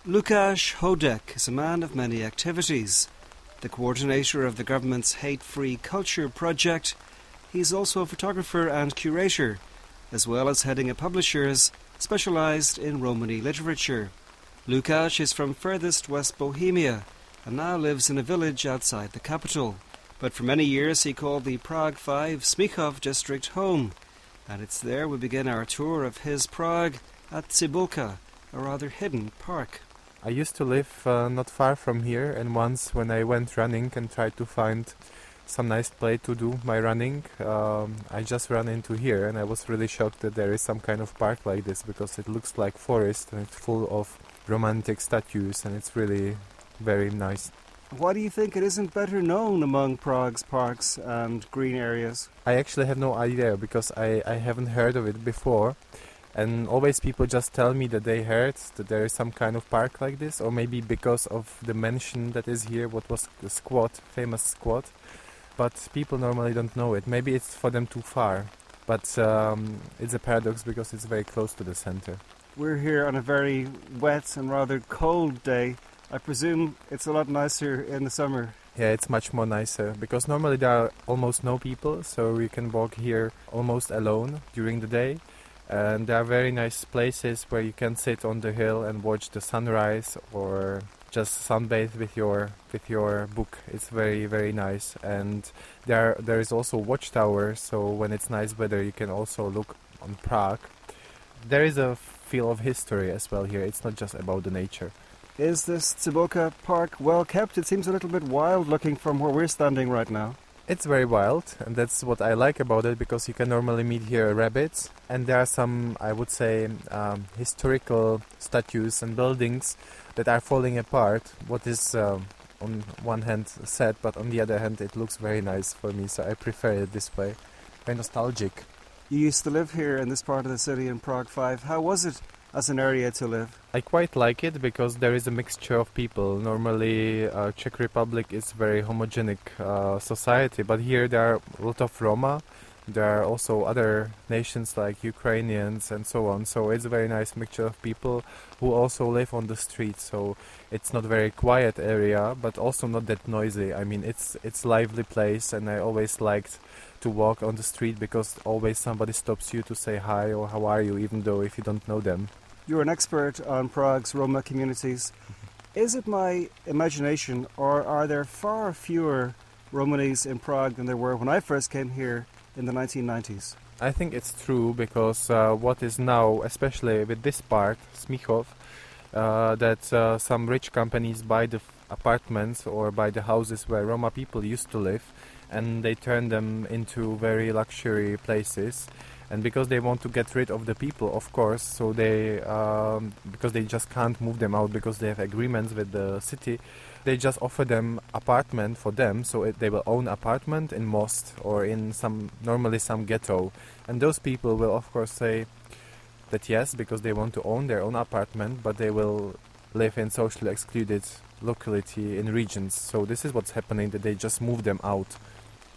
Lukáš Houdek is a man of many activities. The coordinator of the government's hate-free culture project, he's also a photographer and curator, as well as heading a publisher's specialised in Romany literature. Lukáš is from furthest West Bohemia and now lives in a village outside the capital. But for many years he called the Prague 5 Smíchov district home, and it's there we begin our tour of his Prague at Cibulka, a rather hidden park. I used to live not far from here, and once when I went running and tried to find some nice place to do my running, I just ran into here, and I was really shocked that there is some kind of park like this, because it looks like forest and it's full of romantic statues, and it's really very nice. Why do you think it isn't better known among Prague's parks and green areas? I actually have no idea, because I haven't heard of it before. And always people just tell me that they heard that there is some kind of park like this, or maybe because of the mansion that is here, what was the squat, famous squat. But people normally don't know it. Maybe it's for them too far. But it's a paradox because it's very close to the center. We're here on a very wet and rather cold day. I presume it's a lot nicer in the summer. Yeah, it's much more nicer, because normally there are almost no people, so we can walk here almost alone during the day. And there are very nice places where you can sit on the hill and watch the sunrise, or just sunbathe with your book. It's very, very nice. And there is also a watchtower, so when it's nice weather you can also look on Prague. There is a feel of history as well here. It's not just about the nature. Is this Cibulka park well kept? It seems a little bit wild looking from where we're standing right now. It's very wild, and that's what I like about it, because you can normally meet here rabbits, and there are some, I would say, historical statues and buildings that are falling apart. What is on one hand sad, but on the other hand it looks very nice for me, so I prefer it this way. Very nostalgic. You used to live here in this part of the city in Prague 5. How was it as an area to live? I quite like it because there is a mixture of people. Normally Czech Republic is very homogenic society, but here there are a lot of Roma. There are also other nations like Ukrainians and so on. So it's a very nice mixture of people who also live on the street. So it's not a very quiet area, but also not that noisy. I mean, it's a lively place, and I always liked to walk on the street because always somebody stops you to say hi or how are you, even though if you don't know them. You're an expert on Prague's Roma communities. Is it my imagination, or are there far fewer Romanis in Prague than there were when I first came here in the 1990s? I think it's true, because what is now, especially with this part, Smíchov, that some rich companies buy the apartments or buy the houses where Roma people used to live, and they turn them into very luxury places. And because they want to get rid of the people, of course, so they because they just can't move them out because they have agreements with the city, they just offer them apartment for them, so they will own apartment in Most or in normally some ghetto. And those people will of course say that yes, because they want to own their own apartment, but they will live in socially excluded locality in regions. So this is what's happening, that they just move them out.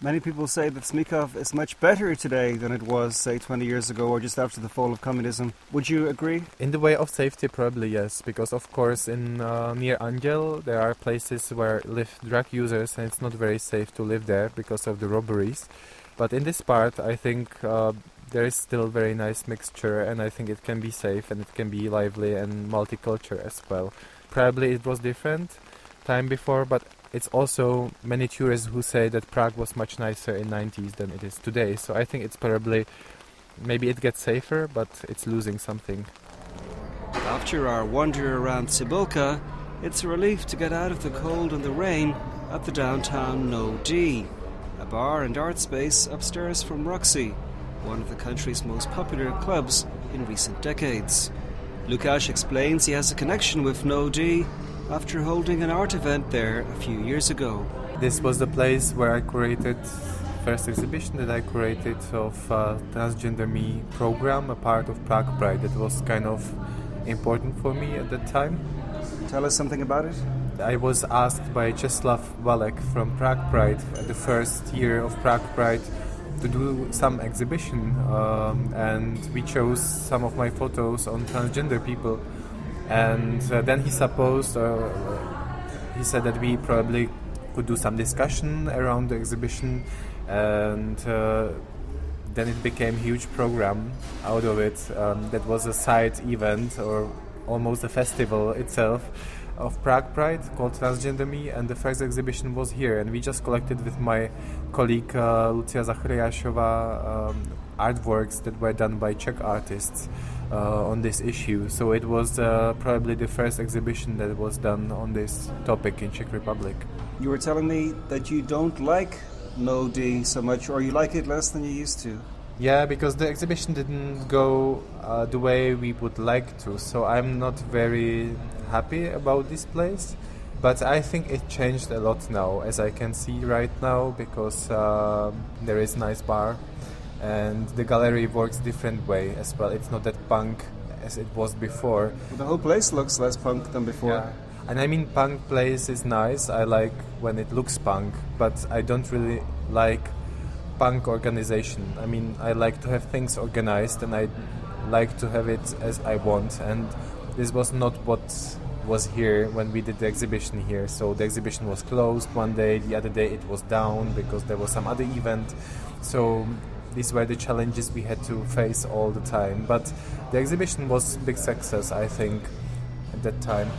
Many people say that Smíchov is much better today than it was, say, 20 years ago or just after the fall of communism. Would you agree? In the way of safety, probably yes, because of course in near Anděl there are places where live drug users, and it's not very safe to live there because of the robberies. But in this part, I think there is still a very nice mixture, and I think it can be safe and it can be lively and multicultural as well. Probably it was different time before, but it's also many tourists who say that Prague was much nicer in 90s than it is today. So I think it's probably, maybe it gets safer, but it's losing something. After our wander around Cibulka, it's a relief to get out of the cold and the rain at the downtown No D, a bar and art space upstairs from Roxy, one of the country's most popular clubs in recent decades. Lukáš explains he has a connection with No D after holding an art event there a few years ago. This was the place where I curated first exhibition that I curated of Transgender Me program, a part of Prague Pride that was kind of important for me at that time. Tell us something about it. I was asked by Česlav Valek from Prague Pride at the first year of Prague Pride to do some exhibition, and we chose some of my photos on transgender people. And then he said that we probably could do some discussion around the exhibition, and then it became a huge program out of it. That was a side event, or almost a festival itself, of Prague Pride called Transgender Me, and the first exhibition was here, and we just collected with my colleague Lucia Zachariášová artworks that were done by Czech artists on this issue. So it was probably the first exhibition that was done on this topic in Czech Republic. You were telling me that you don't like No D so much, or you like it less than you used to. Yeah, because the exhibition didn't go the way we would like to, so I'm not very happy about this place. But I think it changed a lot now, as I can see right now, because there is nice bar, and the gallery works different way as well. It's not that punk as it was before. The whole place looks less punk than before. Yeah. And I mean, punk place is nice. I like when it looks punk, but I don't really like punk organization. I mean, I like to have things organized, and I like to have it as I want. And this was not what was here when we did the exhibition here. So the exhibition was closed one day, the other day it was down because there was some other event. So these were the challenges we had to face all the time. But the exhibition was a big success, I think, at that time.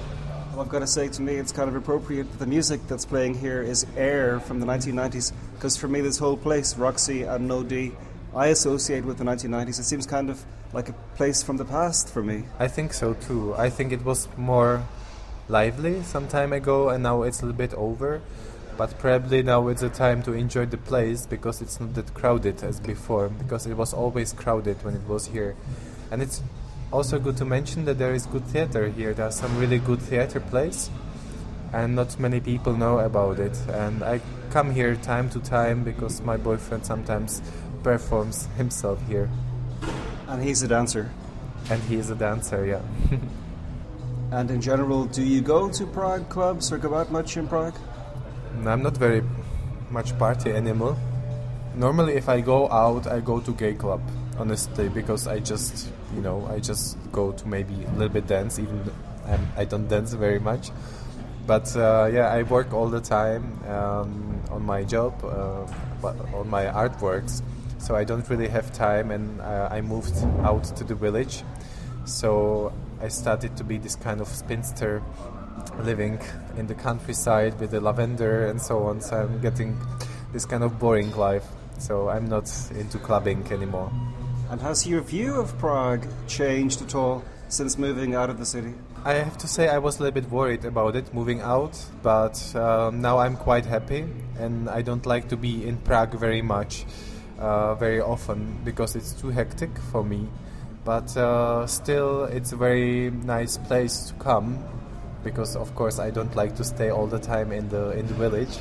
Well, I've got to say, to me, it's kind of appropriate that the music that's playing here is Air from the 1990s, because for me, this whole place, Roxy and No D, I associate with the 1990s. It seems kind of like a place from the past for me. I think so too. I think it was more lively some time ago, and now it's a little bit over. But probably now it's a time to enjoy the place, because it's not that crowded as before, because it was always crowded when it was here. And it's also good to mention that there is good theater here. There are some really good theater plays, and not many people know about it. And I come here time to time because my boyfriend sometimes performs himself here. And he's a dancer. And he is a dancer, yeah. And in general, do you go to Prague clubs or go out much in Prague? I'm not very much party animal. Normally if I go out, I go to gay club, honestly, because I just go to maybe a little bit dance, even though I don't dance very much. But I work all the time on my job, on my artworks, so I don't really have time, and I moved out to the village. So I started to be this kind of spinster, living in the countryside with the lavender and so on. So I'm getting this kind of boring life. So I'm not into clubbing anymore. And has your view of Prague changed at all since moving out of the city? I have to say I was a little bit worried about it, moving out, but now I'm quite happy, and I don't like to be in Prague very much, very often, because it's too hectic for me. But still, it's a very nice place to come, because of course I don't like to stay all the time in the village.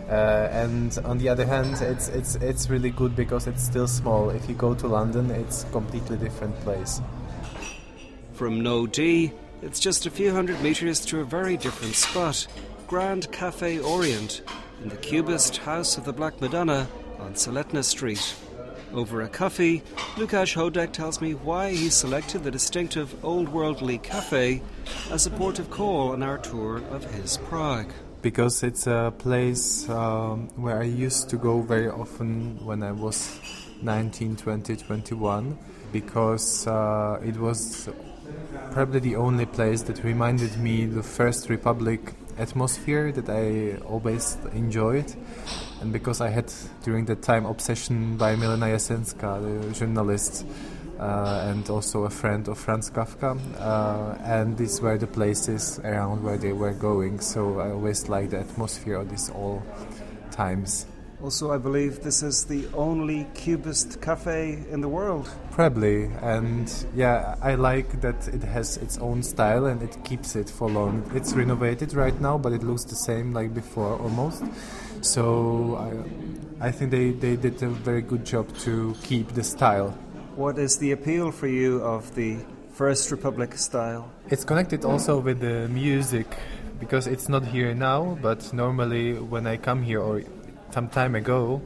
And on the other hand, it's really good because it's still small. If you go to London, it's a completely different place. From No D, it's just a few hundred metres to a very different spot, Grand Café Orient, in the Cubist House of the Black Madonna on Soletna Street. Over a coffee, Lukáš Houdek tells me why he selected the distinctive old worldly cafe as a port of call on our tour of his Prague. Because it's a place where I used to go very often when I was 19, 20, 21, because it was probably the only place that reminded me the First Republic atmosphere that I always enjoyed, and because I had during that time obsession by Milena Jesenska, the journalist, and also a friend of Franz Kafka, and these were the places around where they were going, so I always liked the atmosphere of these all times. Also, I believe this is the only Cubist cafe in the world. Probably, and yeah, I like that it has its own style and it keeps it for long. It's renovated right now, but it looks the same like before almost. So I think they did a very good job to keep the style. What is the appeal for you of the First Republic style? It's connected also with the music, because it's not here now, but normally when I come here, or some time ago,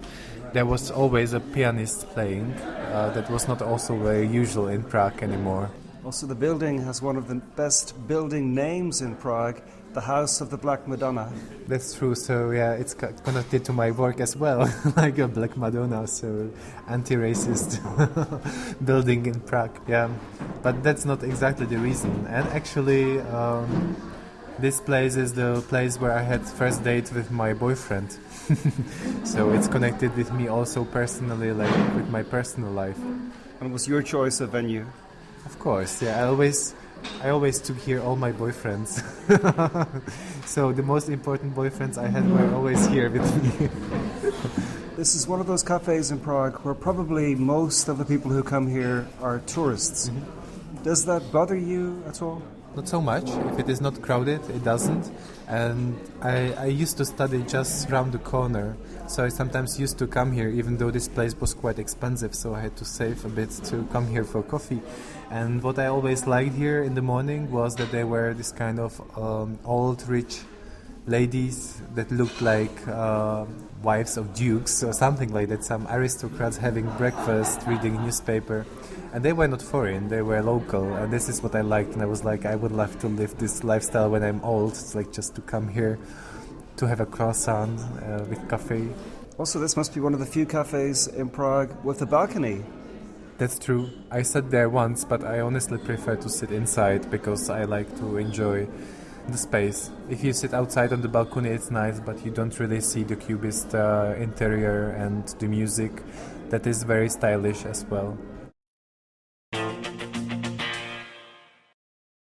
there was always a pianist playing. That was not also very usual in Prague anymore. Also, the building has one of the best building names in Prague, the House of the Black Madonna. That's true. So yeah, it's connected to my work as well, like a Black Madonna. So anti-racist building in Prague. Yeah, but that's not exactly the reason. And actually, this place is the place where I had first date with my boyfriend. So it's connected with me also personally, like with my personal life. And it was your choice of venue? Of course, yeah. I always took here all my boyfriends. So the most important boyfriends I had were always here with me. This is one of those cafes in Prague where probably most of the people who come here are tourists. Mm-hmm. Does that bother you at all? Not so much. If it is not crowded, it doesn't. And I used to study just around the corner, so I sometimes used to come here, even though this place was quite expensive, so I had to save a bit to come here for coffee. And what I always liked here in the morning was that they were this kind of old, rich ladies that looked like wives of dukes or something like that, some aristocrats having breakfast, reading newspaper. And they were not foreign, they were local, and this is what I liked. And I was like, I would love to live this lifestyle when I'm old. It's like just to come here, to have a croissant with coffee. Also, this must be one of the few cafes in Prague with a balcony. That's true. I sat there once, but I honestly prefer to sit inside because I like to enjoy the space. If you sit outside on the balcony, it's nice, but you don't really see the cubist interior and the music. That is very stylish as well.